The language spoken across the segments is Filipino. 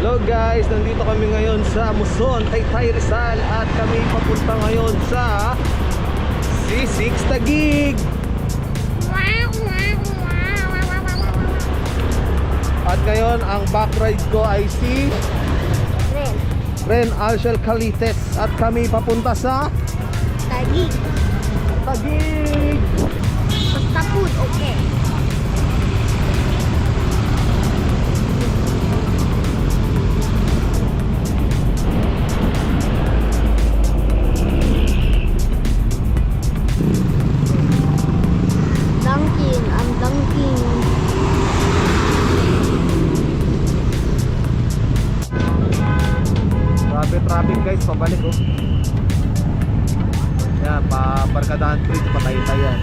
Hello guys, nandito kami ngayon sa Muson, Taytay Rizal. At kami papunta ngayon sa C6 Taguig. At ngayon ang back ride ko ay si Ren Alshel Calites. At kami papunta sa Taguig. Taguig. Basta food, okay. Dunkin, ang Dunkin. Grabe traffic guys, pabalik oh. Yan, pa-Barkadahan Bridge, patay-tay yan.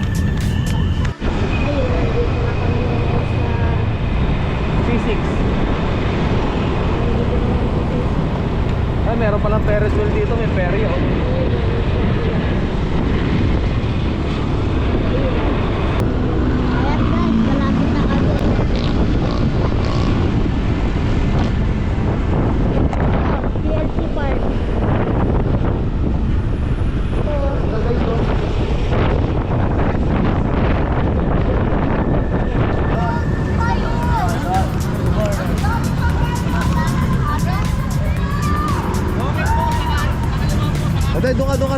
C6. Ay, meron palang Ferris wheel dito, may ferry oh. Ayan guys, malapit na kami. PLC Park. Aday, doon ka.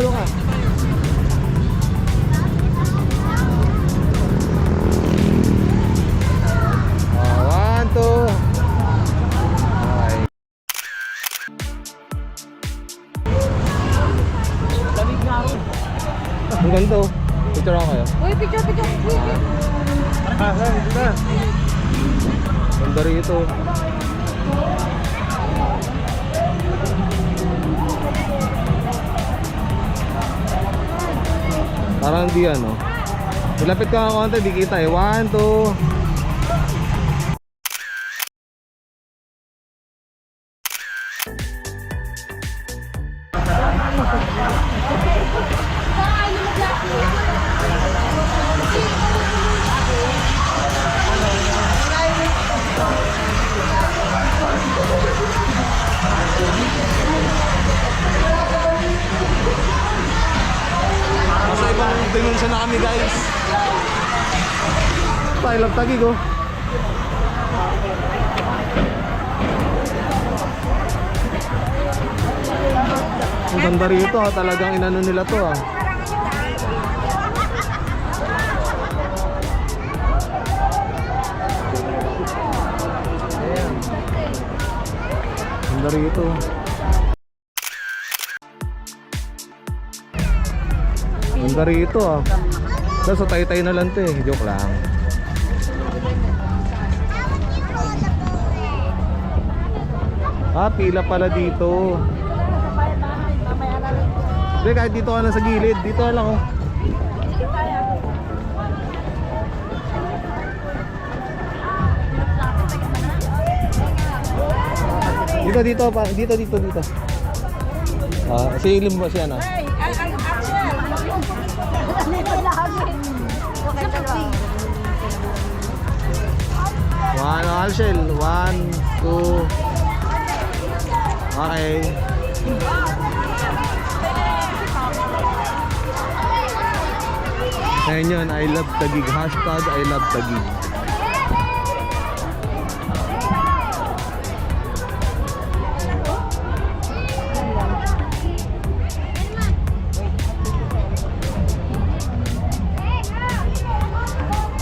One, two. Okay. Lamig nga rin. Ang ganito. Picture ako kayo. Uy, picture. Dito na. Ganda rito. Parang di ano. Ilapit ka ng konti, di kita eh. 1, 2. Nasa ibang dimensyon na kami guys. I love Taguig oh. Ang ganda rito ah. Talagang inano nila to ah. Ayan. Ganda rito. Ganda rito ah. Sa Taytay na lang to eh. Joke lang. Ah, pila pala dito. Hindi, kahit dito ka na sa gilid. Dito na lang oh. Dito pa. Dito. Ah, si Ilim ba siya na? One Alshel, 1, 2. Okay. Ngayon yun, I love Taguig. Hashtag I love Taguig.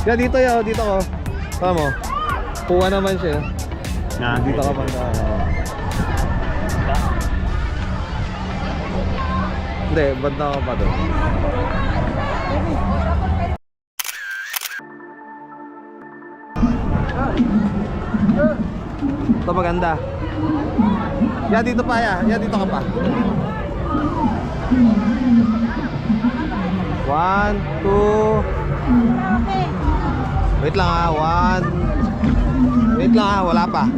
Yeah, dito yaw, dito ko. Tama mo. Puwa naman siya. Dito ka pang Hindi, banda ka pa doon. Ito maganda. Yeah, dito pa ya. Yeah, dito ka pa. 1, 2. Wait lang ha. 1. Wait lang ha, wala pa.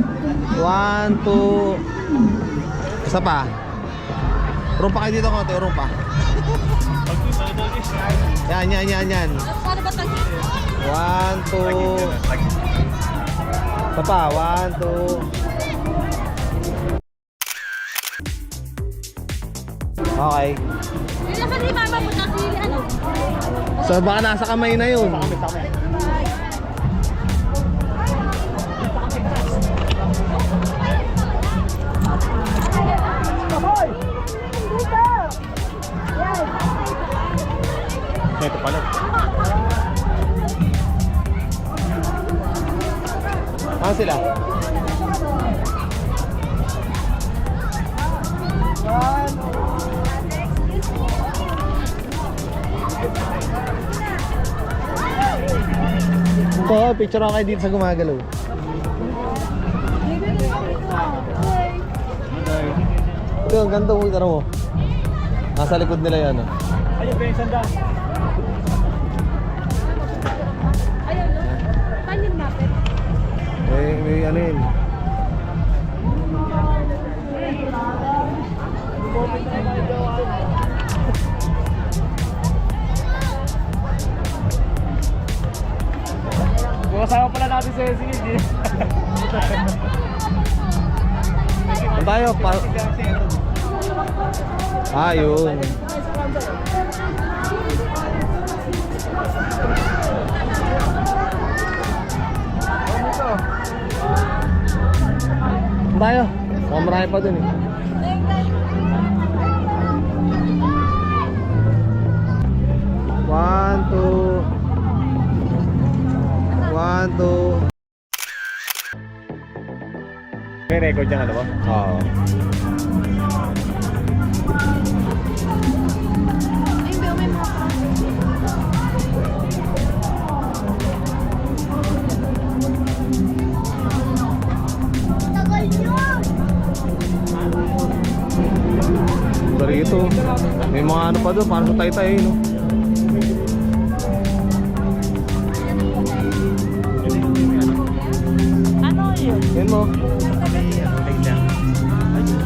1, 2. Isa pa. Rumpa kayo dito konti, rumpa. Yan. 1, 2. Isa pa, 1, 2. Okay. Yung nasa ni Mama mo na si ano? So baka nasa kamay na yun. Ito pala. Ah, sila? Ito, picture ako kayo dito sa gumagalaw. Ito, ang ganda mo, tara mo. Nasa likod nila yan. Oh. Ayun, Ben, sanda. Ayun, no? Saan yung mapit? May ano yun. Kasama pala natin sa SCD. Saan tayo? Ah, yun. Saan tayo? Mukhang marami pa dun eh. One, two. One, two. May record yung ano ba? Oo. Ayun, Beo, may mga tagal yun! Dito. May mga ano pa doon, parang sa taytay no? Ano yun? Yan mo. Yung buhok mo kasi, yung parang hindi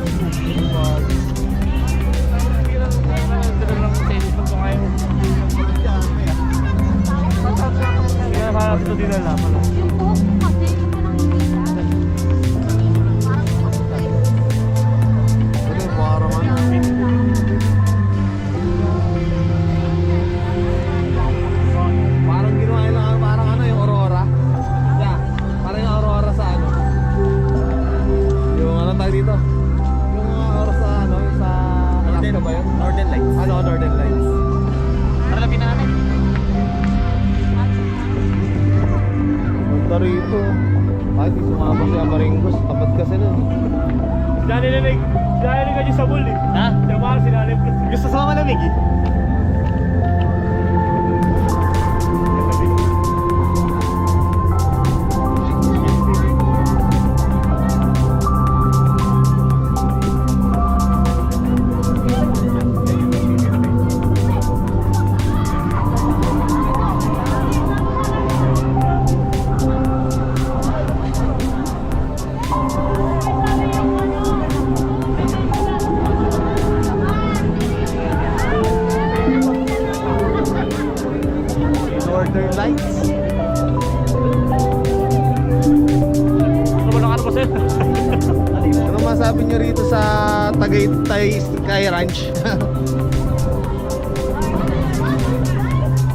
Ano yung parang ano? Parang ginawa lang, parang ano yung Aurora. Yeah, parang yung Aurora sa ano. Yung ano tayo dito? Yung Aurora sa ano, yung sa Alaska ba yun? Northern Lights. Ano, Northern Lights. Para lapin na natin. Punta rito. Ay, di sumama si Amaringos. Tapat kasi nun. Dahil ka dyan sa bull eh. Ha? Diyan ba sinalip ko? Gusto sa malamig eh. Northern Lights. Ano ba nakano pa sir? Ano masabi nyo rito sa Tagaytay Sky Ranch?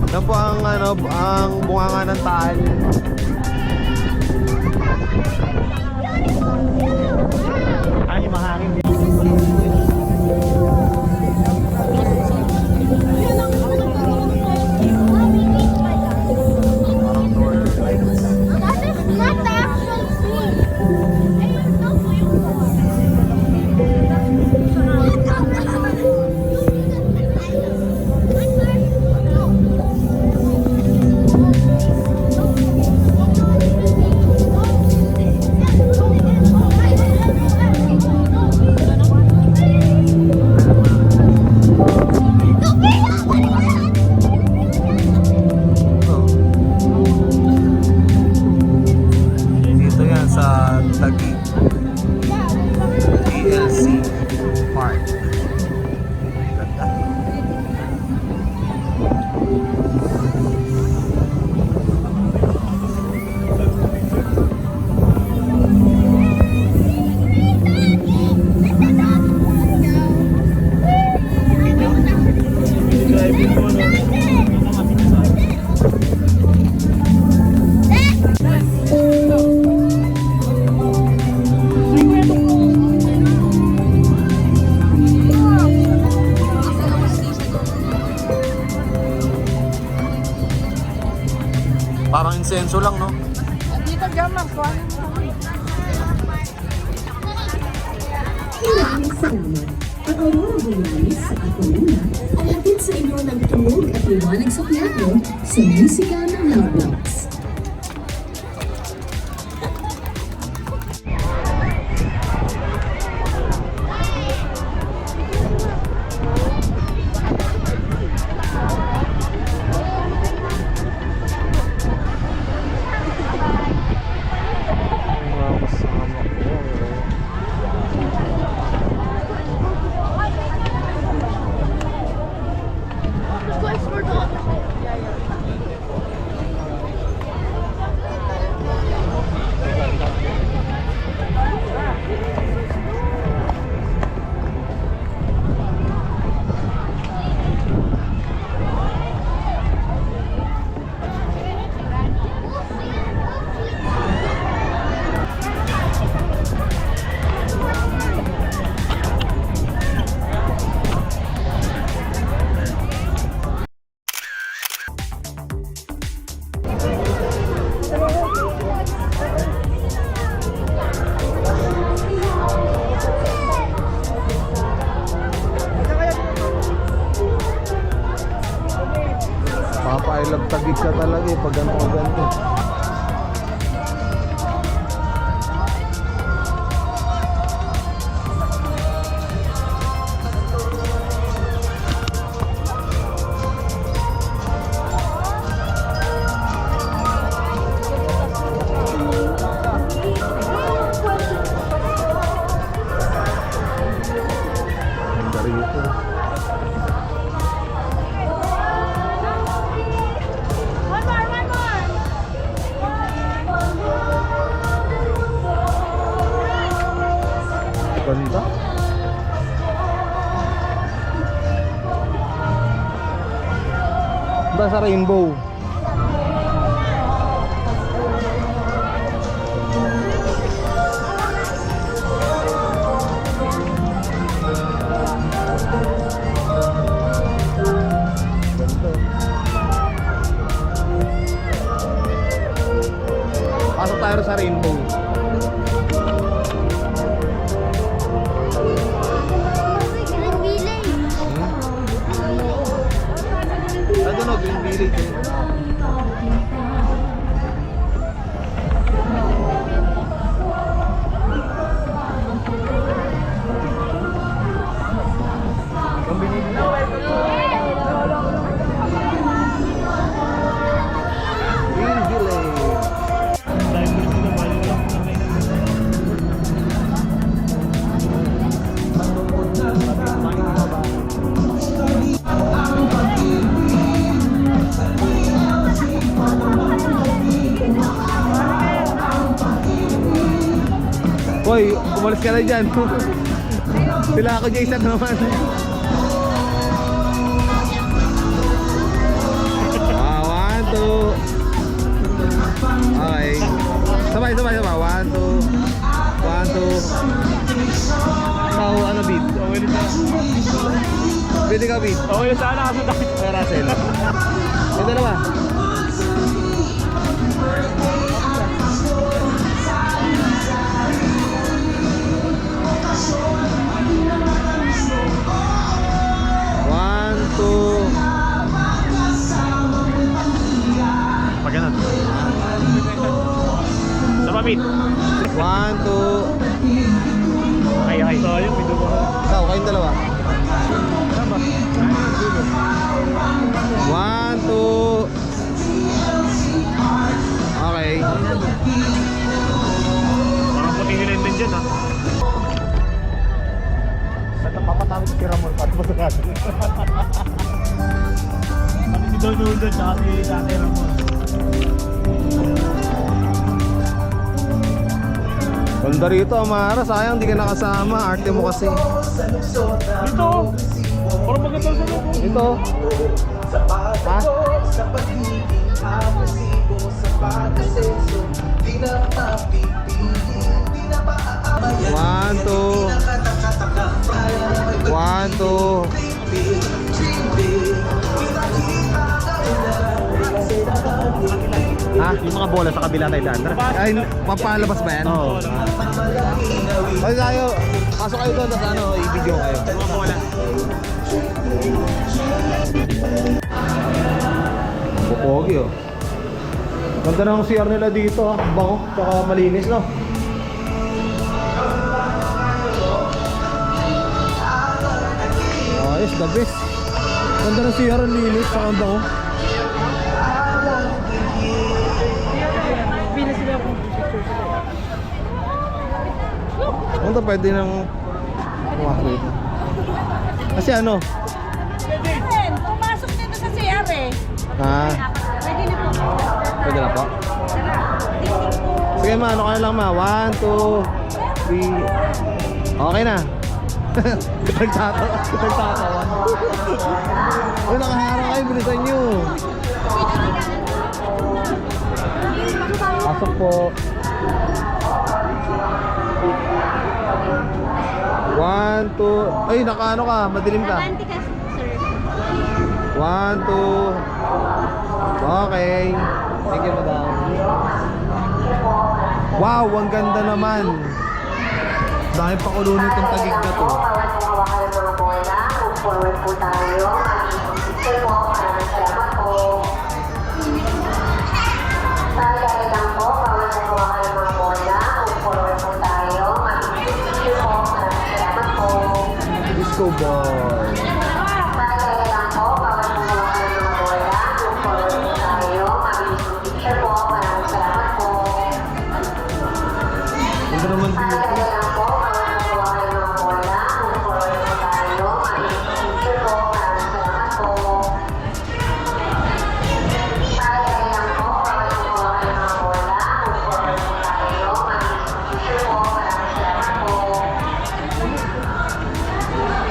Ano po ang ano ang bunganga ng taal? Ay, mahangin din. That is not the actual sea. Ayun, no, yung asenso lang, no? Dito dyan lang. Maraming salamat. Ang Aurora Borealis sa Acolina ay hatid sa inyo ng tunog at liwanag sa piano sa musika ng Loveblocks. Papailag-tagig ka talaga eh pag ganito. Dari itu. One more. Ganda. Ba sa rainbow. Pasok tayo sa rainbow. Green Village. I don't know, Green Village eh. Ang binili na. Green Village. Dahil gusto na mahal lang. Hoy, umalis ka na dyan. Sila ako Jason naman. One, two. Okay. Sabay. 1, 2. 1, 2. Ikaw, ano beat? Okay na sana. Pwede ka beat? Okay na sana kasi tayo. Kaya Russell. Yung dalawa. One, two. Pag ganun. Sa pamit. 1, 2. Okay. Sayang, may dumahan. Ikaw, kayong dalawa. Tama. 1, 2. Okay. Parang puti nila din dyan ha. Ba't ang papatawag si Ramon? Paano ba sa kaso? Kami si Don Udo tsaka si Tate Ramon. Ganda rito, Amara. Sayang, di ka nakasama. Arte mo kasi. Dito! Parang maganda sa loob. Ito. Ha? One, two. 1, 2. Ha? Ha? Yung mga bola sa kabila tayo daan. Tara. Ay, papalabas ba yan? Oo. Ay, tayo. Pasok kayo doon, tapos ano, i-video kayo. Yung mga bola. Pogi oh. Ganda ng CR nila dito ha. Bango, tsaka malinis no. Ayos, the best. Ganda ng CR, ang linis, tsaka ang bango. Ano to, pwede nang kumakit. Kasi ano? Pumasok dito sa CR eh. Ha? Pwede na po. Pwede na po? Sige ma, ano ka na lang ma? 1, 2, 3. Okay na. Nagtatawa. Uy, nakaharang kayo, bilisan nyo. Pasok po. 1, 2. Ay, nakaano ka, madilim ka. Abante ka, sir. 1, 2. Okay. Thank you, madam. Wow, ang ganda naman. Dahil pakulo nitong tagig na to. Forward po tayo. Picture po. Maraming salamat po. Tagay lang po. Bawal na po kayo mga bola. Forward po tayo. Picture po. Maraming salamat po. Disco ball. Tagay lang po. Bawal na po kayo mga bola. Forward po tayo. Picture po. Maraming salamat po. Ganda naman dito. Tagay lang po. Bawal na po kayo mga bola. Forward po tayo. Picture po. Maraming salamat po. Tagay lang po. Bawal na po kayo mga bola. Forward po tayo. Picture po. Maraming salamat po.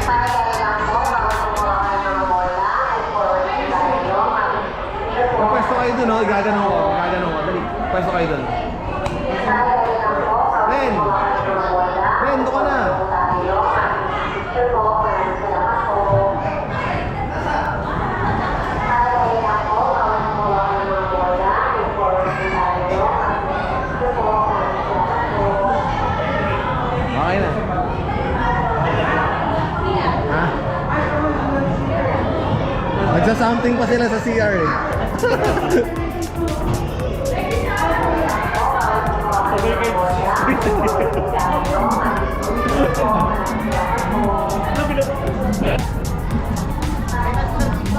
Tagay lang po. Bawal na po kayo mga bola. Forward po tayo. Picture po. Pwesto kayo dun, oh. Gaganon ko. Gaganon ko. Dali. Pwesto kayo dun. Tagay lang po. Ben! Ben, doon ka na. Tayo. Picture po. Maraming salamat po. Tagay lang po. Bawal na po kayo mga bola. Forward po tayo. Picture po. Maraming salamat po. Okay na. Ha? Nagsa-something pa sila sa CR eh. Sabay kayo.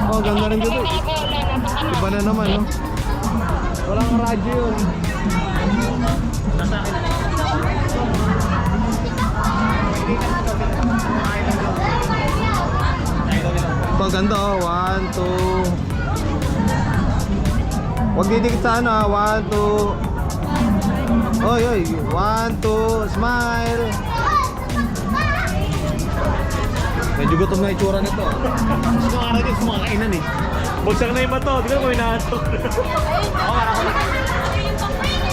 Oh, ganda rin dito. Iba na naman, no? Walang radyo yun. Ito, ganda oh. 1, 2. Huwag didikit sa ano ah. 1, 2. Oy, oy. 1, 2. Smile. Medyo gutom na itsura nito. Gusto mga karating sa mga kainan eh. Bugsak na yung bato. Di ka mo inaantok. Ako para ko na.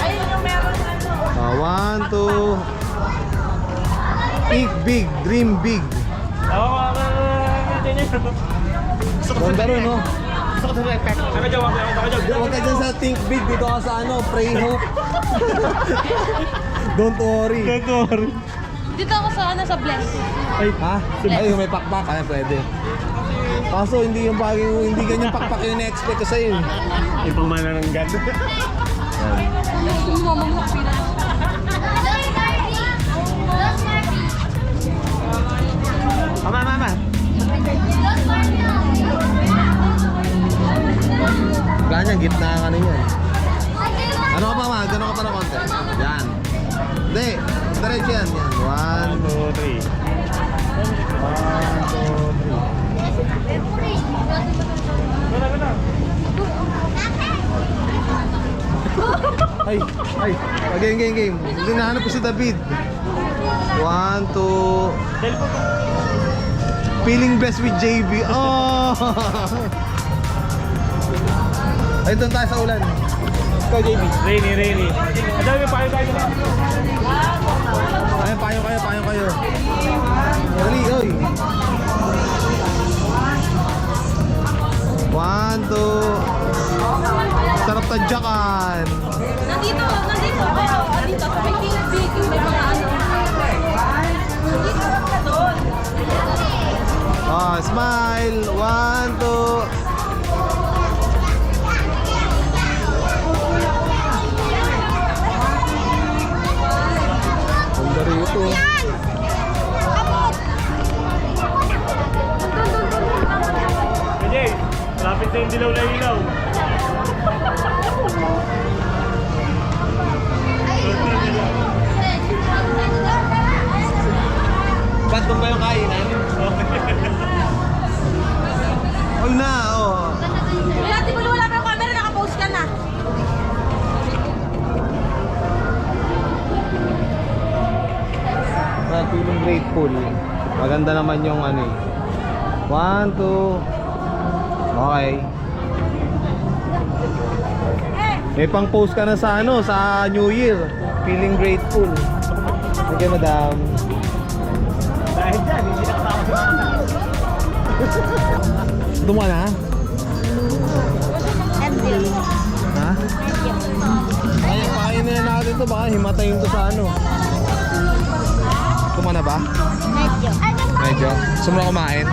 Ayun yung meron ano. 1, 2. Think big, dream big. Ako Gusto ko Ganda rin, no? Gusto ko sa effect. Nakajawag ko. Nakajawag. Huwag ka dyan sa think big, dito ka sa ano, pray hope. Don't worry. Don't worry. Dito ako sa ano, sa bless. Ay, Ha? Ay, may pakpak. Ay, pwede. Kaso hindi yung bagay, hindi ganyan pakpak yung na-expect ko sa'yo. ipang manananggan. Mama. Ganyan, gitna ka na yan. Ano ka pa ma? Gano'n ka pa na konti? Yan. Hindi. Diretso yan. 1, 1, 2, 3. 2, 3. Ay. Game. Hindi nahanap ko si David. 1, 2. Feeling blessed with JB. Oh! Ay, doon tayo sa ulan. Ikaw, JB. Rainy. Ang dami pa kayo na. Ay, payo kayo. Dali, oy. 1, 2. Sarap tadyakan. Tapos may baking, may mga ano. Oh, smile. 1, 2. Ganda rito. Kanye, lapit na yung dilaw na ilaw. Ba't doon ba yung kainan? Ay na, oh. Kaya di mo wala pa yung camera, nakapost ka na. Feeling grateful. Maganda naman yung ano eh. 1, 2. Okay. May pang post ka na sa ano, sa New Year. Feeling grateful. Okay, madam. Dahil dyan, hindi nakasama si mama. Duma na? Ha? Ay, pakain na natin to. Baka himatayin to sa ano. Tuma na ba? Medyo. Medyo. Gusto mo na kumain?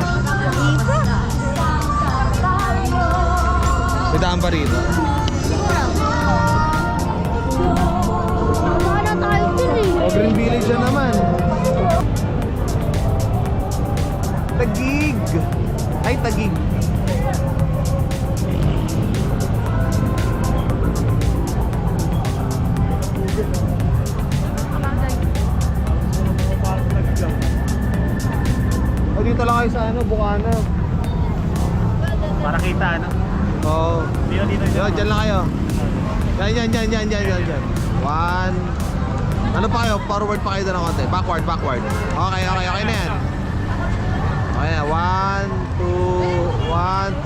May daan pa rito. Wala tayo dun eh. O, Green Village na naman. Tagig. Ay, Tagig. O, dito lang kayo sa ano, Bukana. Para kita, ano? Oo. Dito. Dyan lang kayo. Yan. 1. Ano pa kayo? Forward pa kayo doon ng konti. Backward. Okay na yan. Okay na. 1, 2.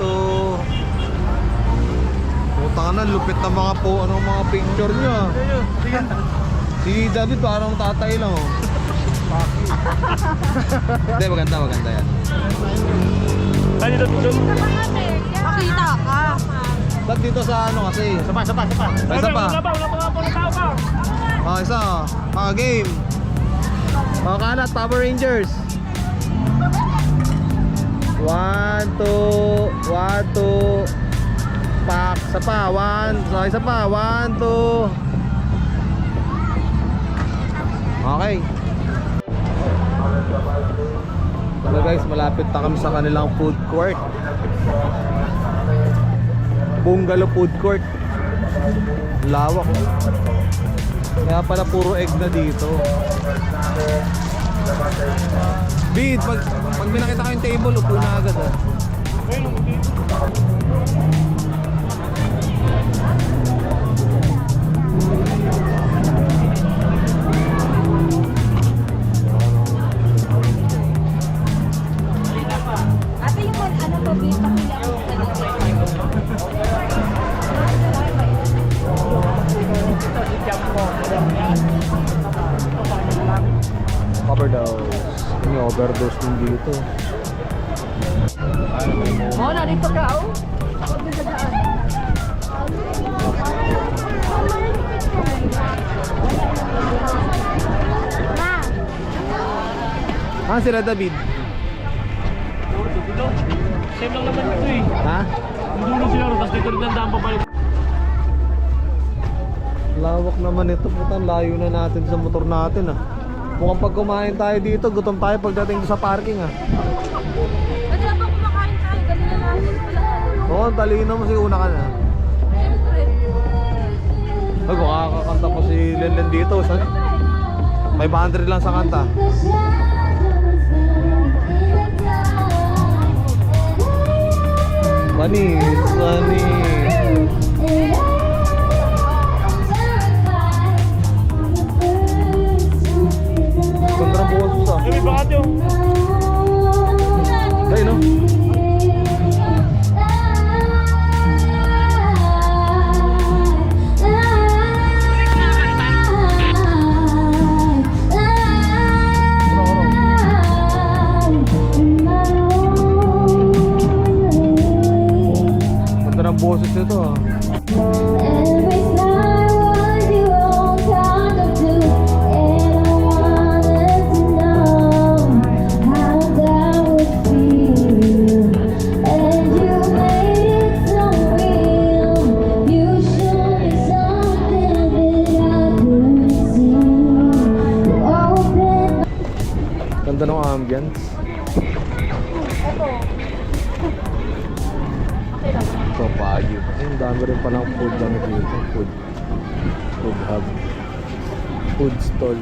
Puta ka na, lupit ng mga mga picture nyo. Si David parang tatay lang, oh. Hindi, maganda yan. Ay, dito. Makita ka. Ba't dito sa ano kasi? Sapa. May isa pa. Wala pa tao pa. Oh, isa. Game. Kalat, Power Rangers. 1, 2. Pak, isa pa. 1. Isa pa. 1, 2. Okay. Ano guys, malapit na kami sa kanilang food court. Bungalow food court. Lawak. Kaya pala puro egg na dito. Bid, pag may nakita kayong table, upo na agad, ah. Ate yung ano po, bita Overdose. May overdose din dito. Oo, narito ka, oh. Sila David? Same lang naman ito eh. Ha? Yung dulo sila ro, tapos dito rin ang daan pabalik. Lawak naman ito, putang layo na natin sa motor natin, ah. Mukhang pag kumain tayo dito, gutom tayo pagdating sa parking, ah. Pwede na ba kumakain tayo? Dali na natin pala. Oo, talino mo, una ka na. Siyempre. Ay, kung kakakanta pa si Lenlen dito, 500 lang sa kanta. Funny. Kontra boses, ah. May bakante yung. Ay, no? Ganda ng boses nito, ah. Every time was your own kind of blue. Ganda ng ambience. Ito, Baguio. Ang dami rin palang food na dito. Food hub. Food stall.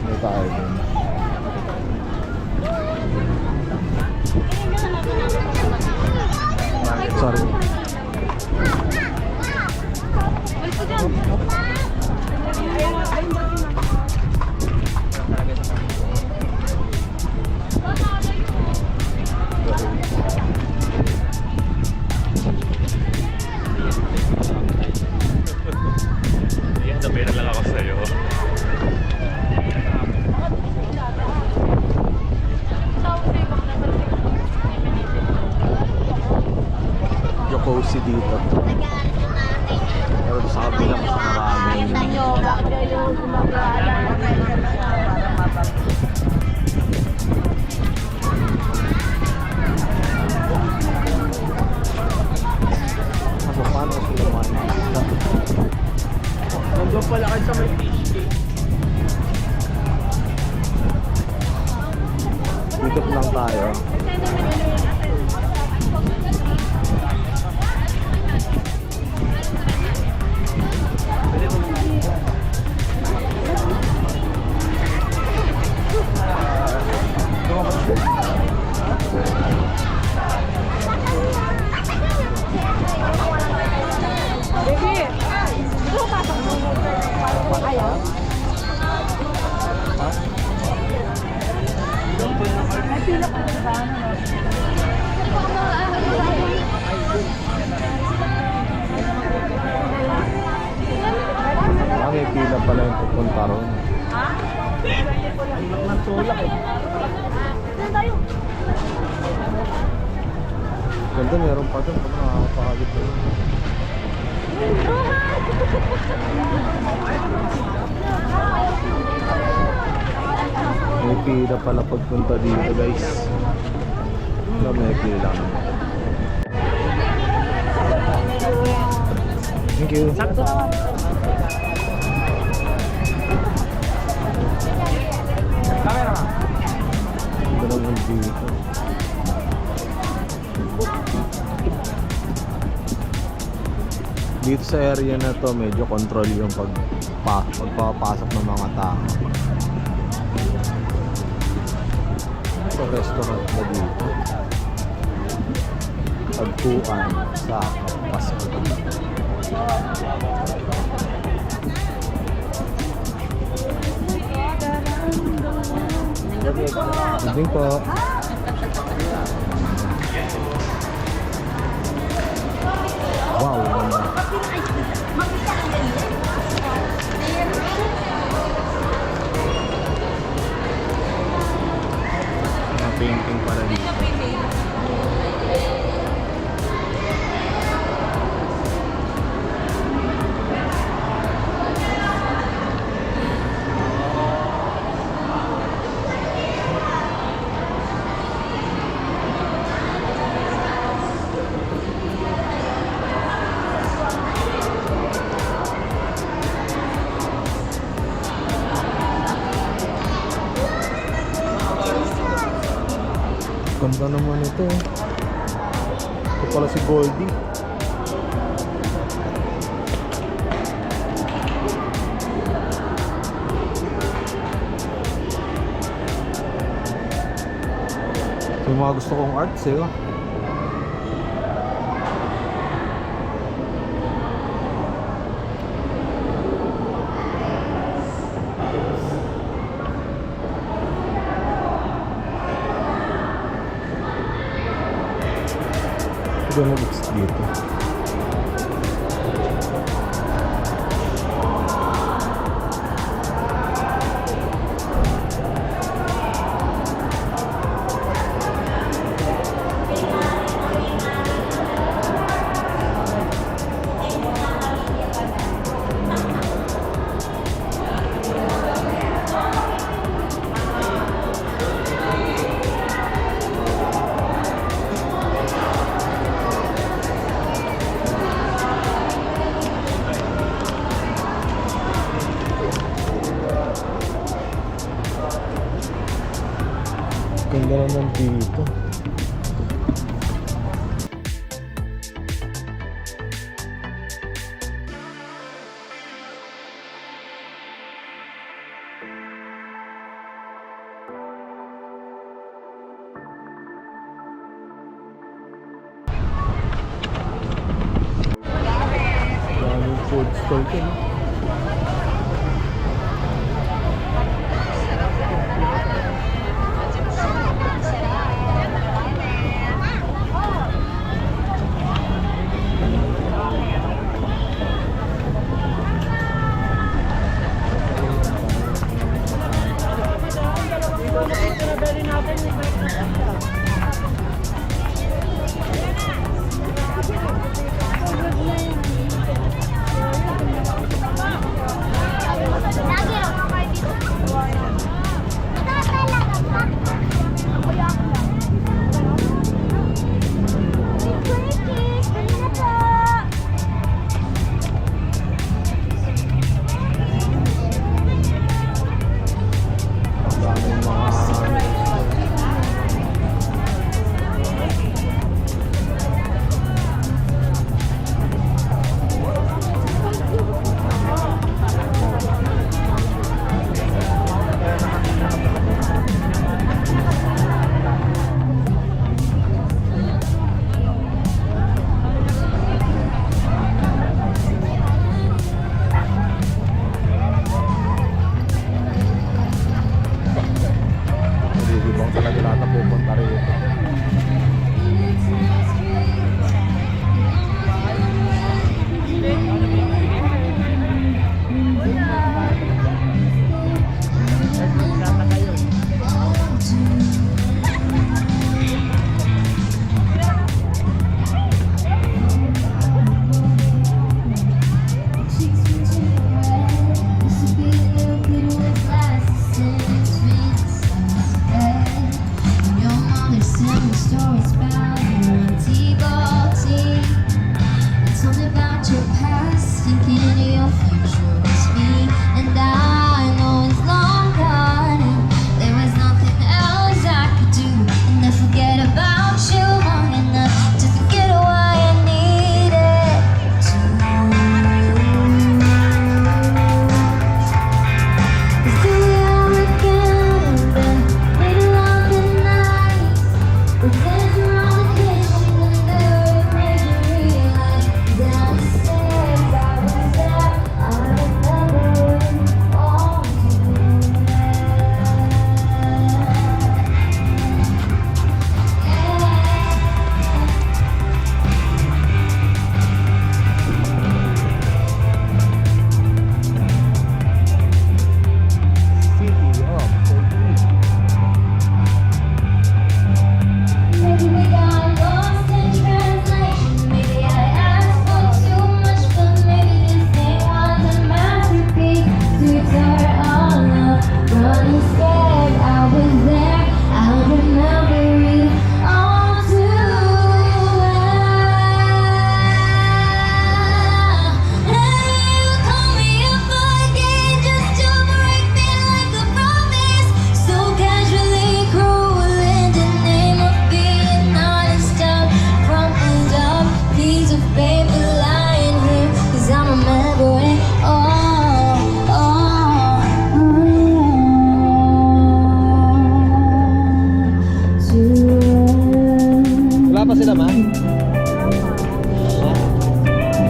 May tayo dun. Sorry. Yan, sabihin lang ako sa'yo. Yokosi dito. Pero sa kabila mas maraming kaso paano sila makikita? Nandun pala kayo sa may fish cake. Dito lang tayo. May pila pala yung pupunta ron. Ganda, meron pa dun pag nakakapakagod doon. May pila pala pagpunta dito, guys. Wala, may pila lang. Thank you. Sakto naman. Camera ka. Ganda naman dito. Dito sa area na to, medyo control yung pagpapasok ng mga tao. Ito, restaurant na dito. Pagpuan sa Pasko. Good evening po. Wow, ganda. Mga painting pala dito. Ganda naman ito. Ito pala si Goldie. Ito yung mga gusto kong arts eh. Ito na dito. Ganda naman dito. Daming food stall ko, no? Ibang talaga lahat na pupunta rito. Stories about your antique tea. Tell me about your past, thinking of your future was me. And I know it's long gone, and there was nothing else I could do. And I forget about you long enough to forget why I needed to. 'Cause we are again in the middle of the night. We're dancing around the kitchen and there made you realize downstairs I was there. I remember it all too City of Turkey. Maybe we got lost in translation. Maybe I asked for too much, but maybe this thing was a masterpiece. To turn all up, running scared. I was there. I remember it all too well. Hey, you call me up again just to break me like a promise. So casually cruel in the name of being honest. I'm crumpled up piece of paper lying here, 'cause I'm remembering Wala pa sila, ma?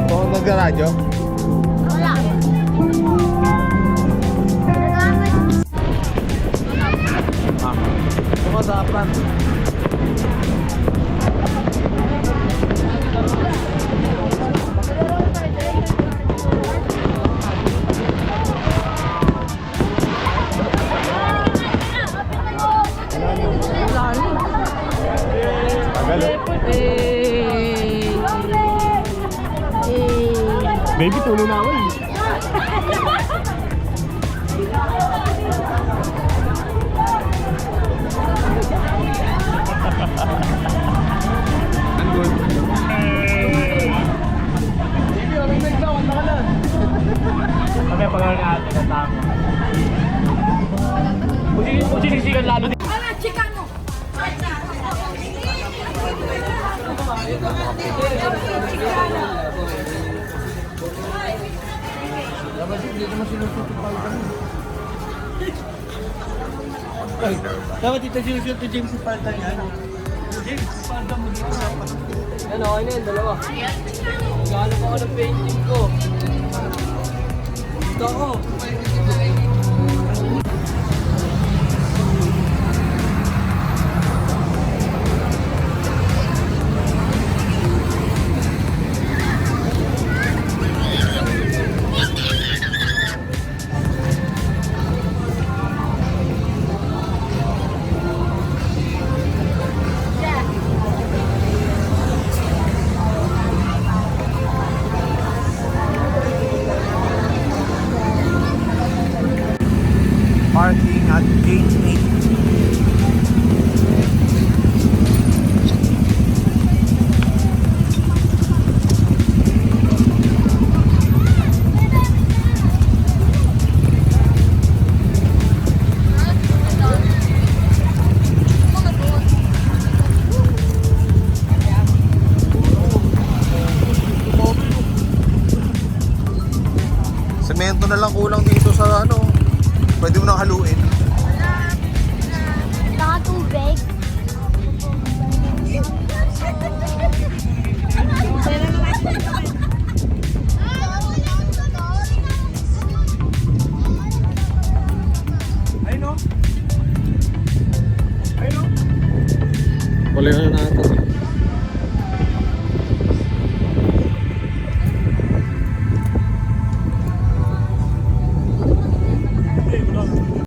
Oo, nagka-radyo? Wala. Ako sa front. Tagal, Baby, tuloy na ako eh. I'm good. Kami pag-aaral natin ang tama. Kung sinisip siksikan lalo din. Dapat dito sinusunod to James Palta niya. James Palta mo dito dapat. Yan, okay na yun, dalawa. Gano'n ko ng painting ko. Dito ako. Parking at gate 8. Semento na lang kulang dito sa ano. Pwede mo nang haluin. Baka tubig. Ayun o. Ayun o. Wala na natin. Hindi, wala.